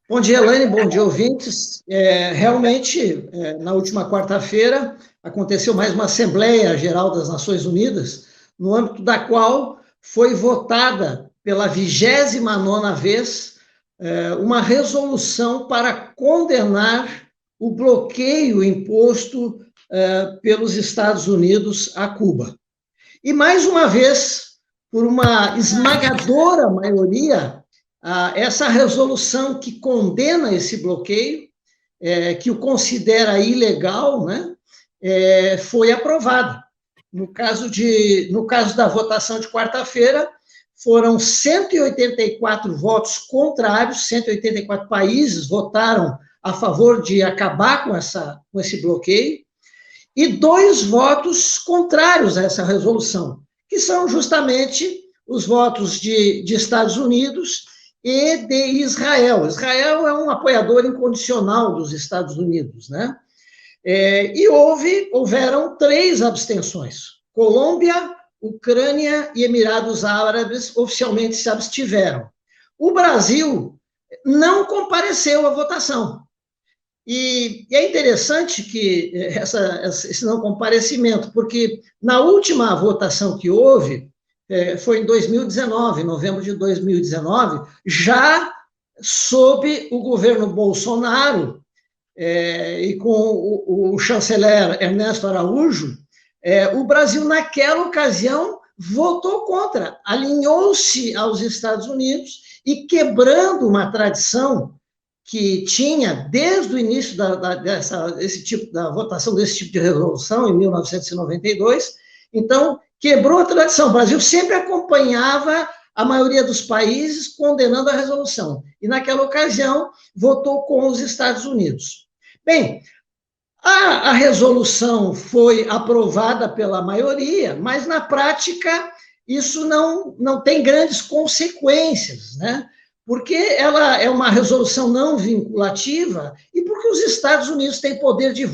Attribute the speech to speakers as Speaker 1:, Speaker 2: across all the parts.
Speaker 1: Bom dia, Elaine, bom dia, ouvintes. Realmente, na última quarta-feira, aconteceu mais uma Assembleia Geral das Nações Unidas, no âmbito da qual foi votada pela 29ª vez uma resolução para condenar o bloqueio imposto pelos Estados Unidos a Cuba. E, mais uma vez, por uma esmagadora maioria, essa resolução que condena esse bloqueio, que o considera ilegal, né, foi aprovada. No caso da votação de quarta-feira, foram 184 votos contrários, 184 países votaram a favor de acabar com esse bloqueio, e 2 votos contrários a essa resolução, que são justamente os votos de Estados Unidos e de Israel. Israel é um apoiador incondicional dos Estados Unidos, né? E houveram 3 abstenções. Colômbia, Ucrânia e Emirados Árabes oficialmente se abstiveram. O Brasil não compareceu à votação. E é interessante que esse não comparecimento, porque na última votação que houve, foi em 2019, em novembro de 2019, já sob o governo Bolsonaro, e com o chanceler Ernesto Araújo, o Brasil, naquela ocasião, votou contra, alinhou-se aos Estados Unidos e, quebrando uma tradição que tinha desde o início da votação desse tipo de resolução, em 1992, então, quebrou a tradição. O Brasil sempre acompanhava a maioria dos países condenando a resolução, e naquela ocasião votou com os Estados Unidos. Bem, a resolução foi aprovada pela maioria, mas na prática isso não tem grandes consequências, né? Porque ela é uma resolução não vinculativa e porque os Estados Unidos têm poder de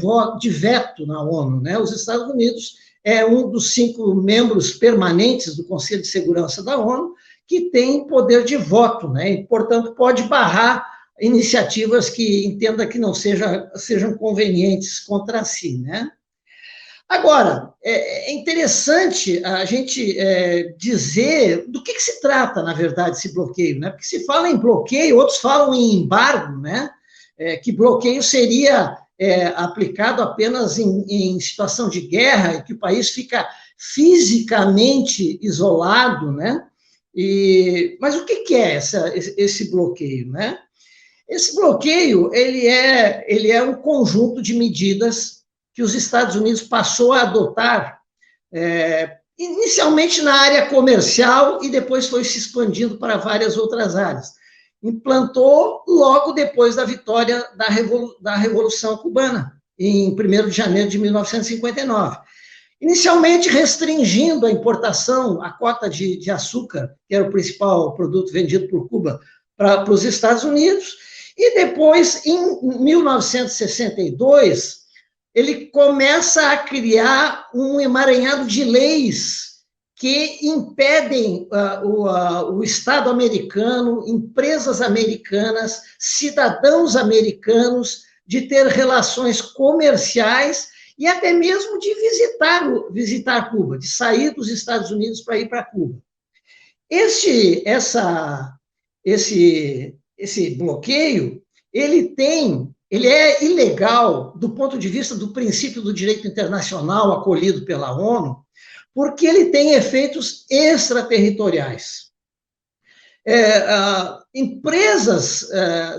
Speaker 1: veto na ONU, né? Os Estados Unidos é um dos 5 membros permanentes do Conselho de Segurança da ONU que tem poder de voto, né? E, portanto, pode barrar iniciativas que entenda que não sejam convenientes contra si, né? Agora, é interessante a gente dizer do que se trata, na verdade, esse bloqueio, né? Porque se fala em bloqueio, outros falam em embargo, né? Que bloqueio seria aplicado apenas em situação de guerra, e que o país fica fisicamente isolado, né? Mas o que é esse bloqueio, né? Esse bloqueio, ele é um conjunto de medidas que os Estados Unidos passou a adotar, inicialmente na área comercial e depois foi se expandindo para várias outras áreas. Implantou logo depois da vitória da Revolução Cubana, em 1º de janeiro de 1959. Inicialmente restringindo a importação, a cota de açúcar, que era o principal produto vendido por Cuba, para os Estados Unidos, e depois, em 1962, ele começa a criar um emaranhado de leis que impedem o Estado americano, empresas americanas, cidadãos americanos de ter relações comerciais e até mesmo de visitar Cuba, de sair dos Estados Unidos para ir para Cuba. Esse bloqueio, ele é ilegal do ponto de vista do princípio do direito internacional acolhido pela ONU, porque ele tem efeitos extraterritoriais. Empresas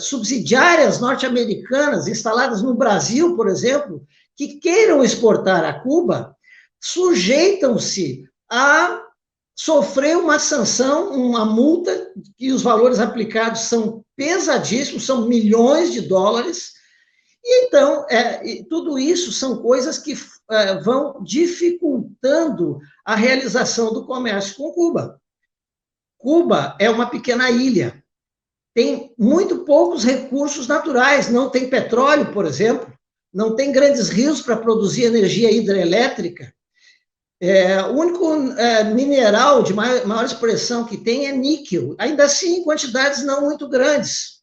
Speaker 1: subsidiárias norte-americanas instaladas no Brasil, por exemplo, que queiram exportar a Cuba, sujeitam-se a sofrer uma sanção, uma multa, e os valores aplicados são pesadíssimos, são milhões de dólares, e então, tudo isso são coisas que vão dificultando a realização do comércio com Cuba. Cuba é uma pequena ilha, tem muito poucos recursos naturais, não tem petróleo, por exemplo, não tem grandes rios para produzir energia hidrelétrica. O único mineral de maior expressão que tem é níquel, ainda assim em quantidades não muito grandes.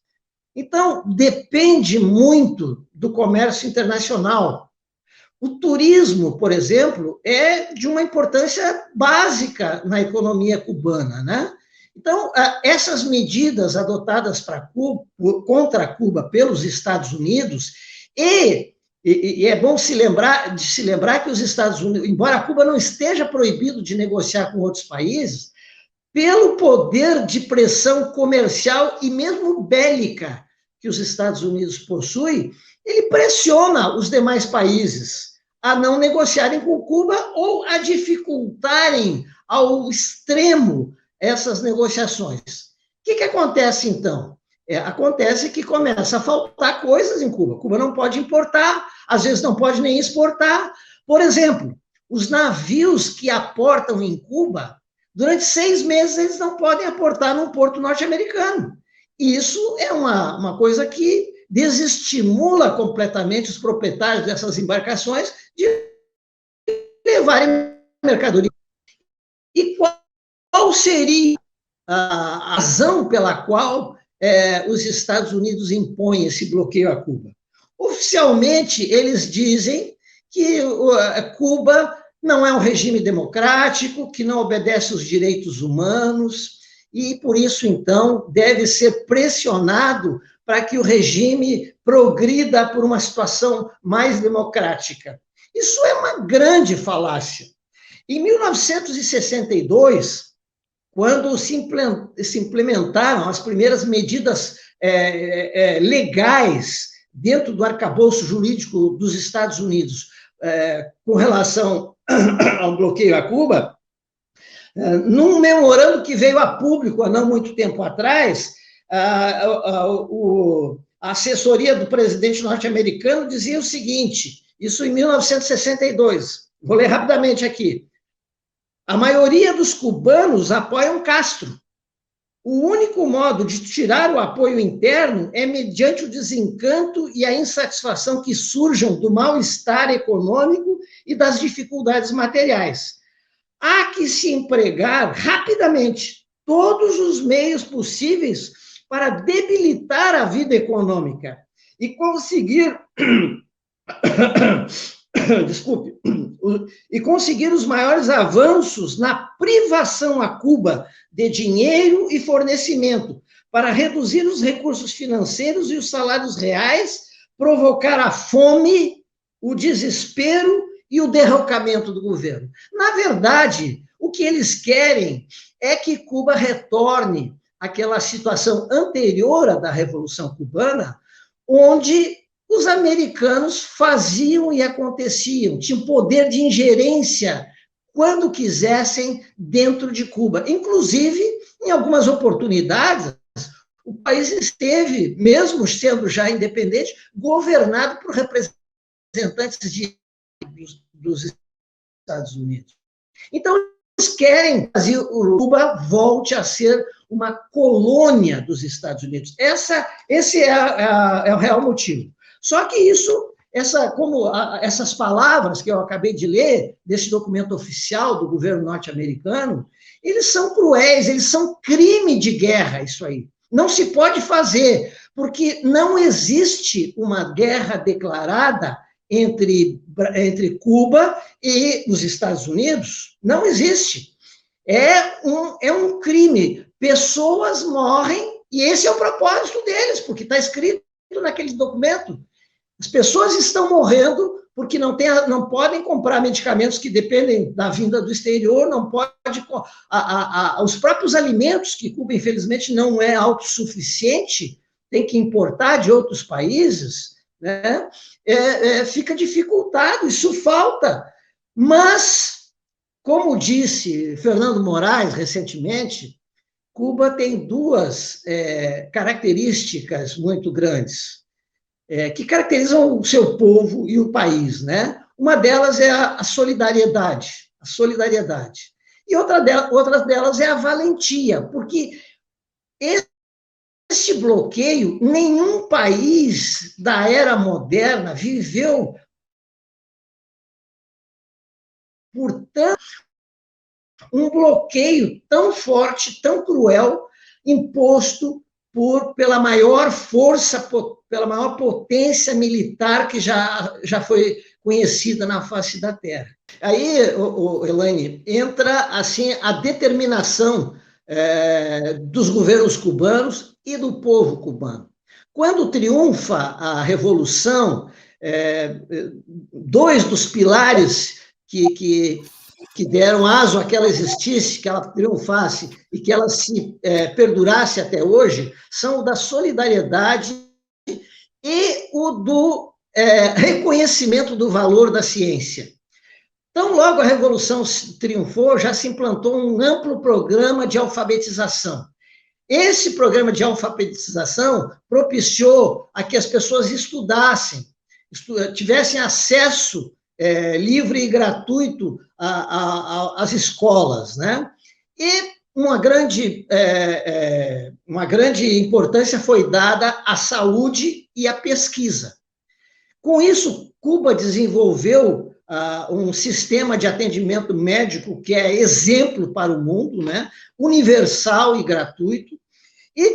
Speaker 1: Então, depende muito do comércio internacional. O turismo, por exemplo, é de uma importância básica na economia cubana, né? Então, essas medidas adotadas Cuba, contra Cuba pelos Estados Unidos, e é bom se lembrar que os Estados Unidos, embora Cuba não esteja proibido de negociar com outros países, pelo poder de pressão comercial e mesmo bélica que os Estados Unidos possuem, ele pressiona os demais países a não negociarem com Cuba ou a dificultarem ao extremo essas negociações. O que acontece, então? Acontece que começa a faltar coisas em Cuba. Cuba não pode importar, às vezes não pode nem exportar. Por exemplo, os navios que aportam em Cuba, durante 6 meses eles não podem aportar num porto norte-americano. Isso é uma coisa que desestimula completamente os proprietários dessas embarcações de levarem mercadoria. E qual seria a razão pela qual os Estados Unidos impõem esse bloqueio a Cuba? Oficialmente, eles dizem que Cuba não é um regime democrático, que não obedece aos direitos humanos, e por isso, então, deve ser pressionado para que o regime progrida por uma situação mais democrática. Isso é uma grande falácia. Em 1962, quando se implementaram as primeiras medidas legais dentro do arcabouço jurídico dos Estados Unidos com relação ao bloqueio a Cuba, num memorando que veio a público há não muito tempo atrás, a assessoria do presidente norte-americano dizia o seguinte, isso em 1962, vou ler rapidamente aqui, a maioria dos cubanos apoiam Castro. O único modo de tirar o apoio interno é mediante o desencanto e a insatisfação que surjam do mal-estar econômico e das dificuldades materiais. Há que se empregar rapidamente todos os meios possíveis para debilitar a vida econômica e conseguir desculpe, e conseguir os maiores avanços na privação a Cuba de dinheiro e fornecimento, para reduzir os recursos financeiros e os salários reais, provocar a fome, o desespero e o derrocamento do governo. Na verdade, o que eles querem é que Cuba retorne àquela situação anterior à da Revolução Cubana, onde os americanos faziam e aconteciam, tinham poder de ingerência quando quisessem dentro de Cuba. Inclusive, em algumas oportunidades, o país esteve, mesmo sendo já independente, governado por representantes dos Estados Unidos. Então, eles querem que Cuba volte a ser uma colônia dos Estados Unidos. Esse é o real motivo. Só que essas palavras que eu acabei de ler, desse documento oficial do governo norte-americano, eles são cruéis, eles são crime de guerra, isso aí. Não se pode fazer, porque não existe uma guerra declarada entre Cuba e os Estados Unidos. Não existe. É um crime. Pessoas morrem, e esse é o propósito deles, porque está escrito naquele documento. As pessoas estão morrendo porque não podem comprar medicamentos que dependem da vinda do exterior, não pode os próprios alimentos, que Cuba, infelizmente, não é autossuficiente, tem que importar de outros países, né? Fica dificultado, isso falta. Mas, como disse Fernando Moraes recentemente, Cuba tem duas características muito grandes, que caracterizam o seu povo e o país, né? Uma delas é a solidariedade, e outra delas é a valentia, porque esse bloqueio, nenhum país da era moderna viveu, portanto, um bloqueio tão forte, tão cruel, imposto pela maior força, pela maior potência militar que já foi conhecida na face da Terra. Aí, Elaine, entra assim a determinação dos governos cubanos e do povo cubano. Quando triunfa a Revolução, dois dos pilares que deram aso a que ela existisse, que ela triunfasse e que ela se perdurasse até hoje, são o da solidariedade e o do reconhecimento do valor da ciência. Então, logo a Revolução triunfou, já se implantou um amplo programa de alfabetização. Esse programa de alfabetização propiciou a que as pessoas estudassem, tivessem acesso livre e gratuito às escolas, né? E uma grande importância foi dada à saúde e à pesquisa. Com isso, Cuba desenvolveu um sistema de atendimento médico que é exemplo para o mundo, né? Universal e gratuito, e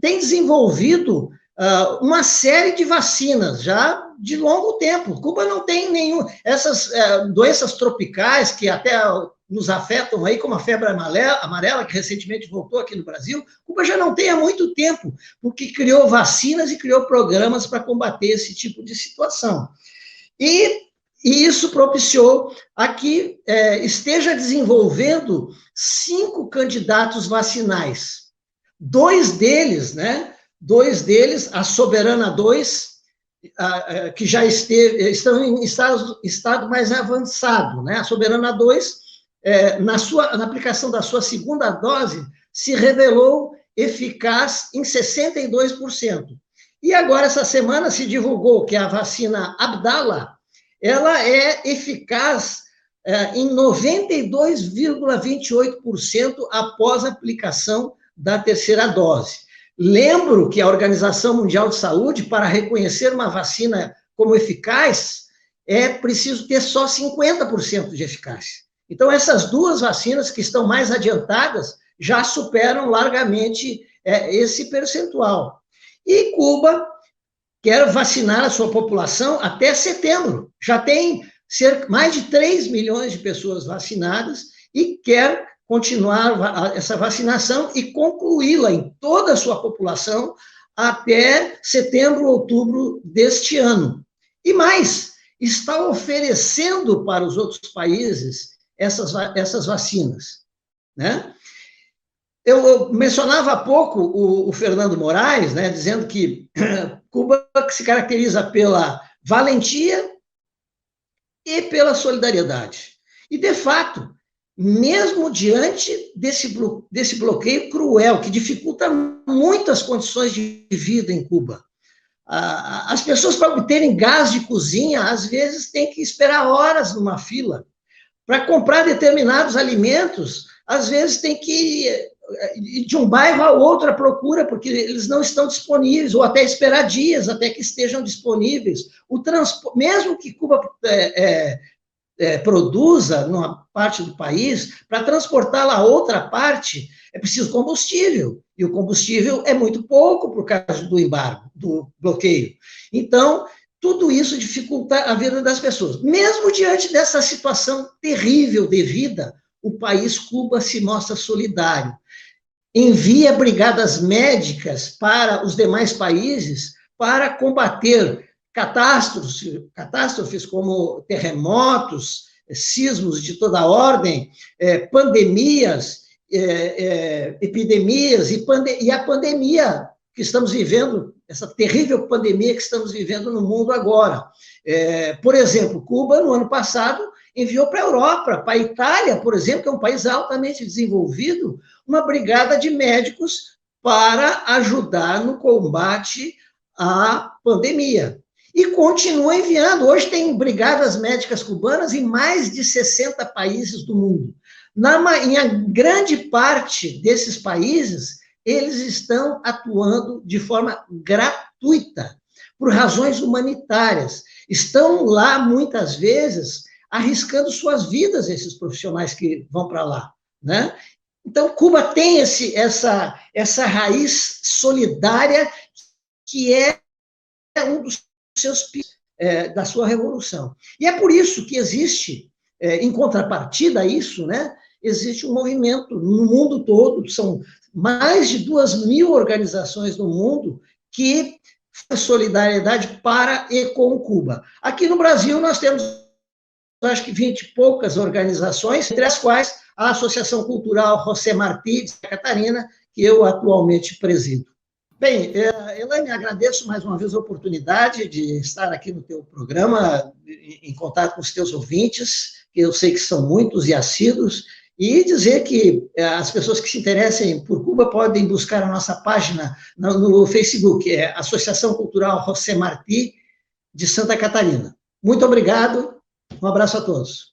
Speaker 1: tem desenvolvido uma série de vacinas já de longo tempo. Cuba não tem nenhum... Essas doenças tropicais que até nos afetam aí, como a febre amarela, que recentemente voltou aqui no Brasil, Cuba já não tem há muito tempo, porque criou vacinas e criou programas para combater esse tipo de situação. E isso propiciou a que esteja desenvolvendo 5 candidatos vacinais. Dois deles, a Soberana 2, que já estão em estado mais avançado, né? A Soberana 2, na aplicação da sua segunda dose, se revelou eficaz em 62%. E agora, essa semana, se divulgou que a vacina Abdala, ela é eficaz em 92,28% após a aplicação da terceira dose. Lembro que a Organização Mundial de Saúde, para reconhecer uma vacina como eficaz, é preciso ter só 50% de eficácia. Então, essas duas vacinas que estão mais adiantadas já superam largamente esse percentual. E Cuba quer vacinar a sua população até setembro. Já tem mais de 3 milhões de pessoas vacinadas e quer continuar essa vacinação e concluí-la em toda a sua população até setembro, outubro deste ano. E mais, está oferecendo para os outros países essas vacinas, né? Eu mencionava há pouco o Fernando Moraes, né, dizendo que Cuba se caracteriza pela valentia e pela solidariedade. E, de fato, mesmo diante desse bloqueio cruel, que dificulta muito as condições de vida em Cuba, as pessoas, para obterem gás de cozinha, às vezes têm que esperar horas numa fila. Para comprar determinados alimentos, às vezes tem que ir de um bairro a outro à procura, porque eles não estão disponíveis, ou até esperar dias até que estejam disponíveis. Mesmo que Cuba produza numa parte do país, para transportá-la a outra parte, é preciso combustível, e o combustível é muito pouco por causa do embargo, do bloqueio. Então, tudo isso dificulta a vida das pessoas. Mesmo diante dessa situação terrível de vida, o país Cuba se mostra solidário. Envia brigadas médicas para os demais países para combater catástrofes como terremotos, sismos de toda ordem, pandemias, epidemias e a pandemia que estamos vivendo, essa terrível pandemia que estamos vivendo no mundo agora. Por exemplo, Cuba, no ano passado, enviou para a Europa, para a Itália, por exemplo, que é um país altamente desenvolvido, uma brigada de médicos para ajudar no combate à pandemia. E continua enviando. Hoje tem brigadas médicas cubanas em mais de 60 países do mundo. Em grande parte desses países, eles estão atuando de forma gratuita, por razões humanitárias. Estão lá, muitas vezes, arriscando suas vidas, esses profissionais que vão para lá, né? Então, Cuba tem essa raiz solidária que é um dos seus da sua revolução. E é por isso que existe, em contrapartida a isso, né, existe um movimento no mundo todo, são mais de 2.000 organizações no mundo que fazem solidariedade para e com Cuba. Aqui no Brasil nós temos, acho que 20 e poucas organizações, entre as quais a Associação Cultural José Martí, de Santa Catarina, que eu atualmente presido. Bem, Elaine, agradeço mais uma vez a oportunidade de estar aqui no teu programa, em contato com os teus ouvintes, que eu sei que são muitos e assíduos, e dizer que as pessoas que se interessem por Cuba podem buscar a nossa página no Facebook, é Associação Cultural José Martí, de Santa Catarina. Muito obrigado, um abraço a todos.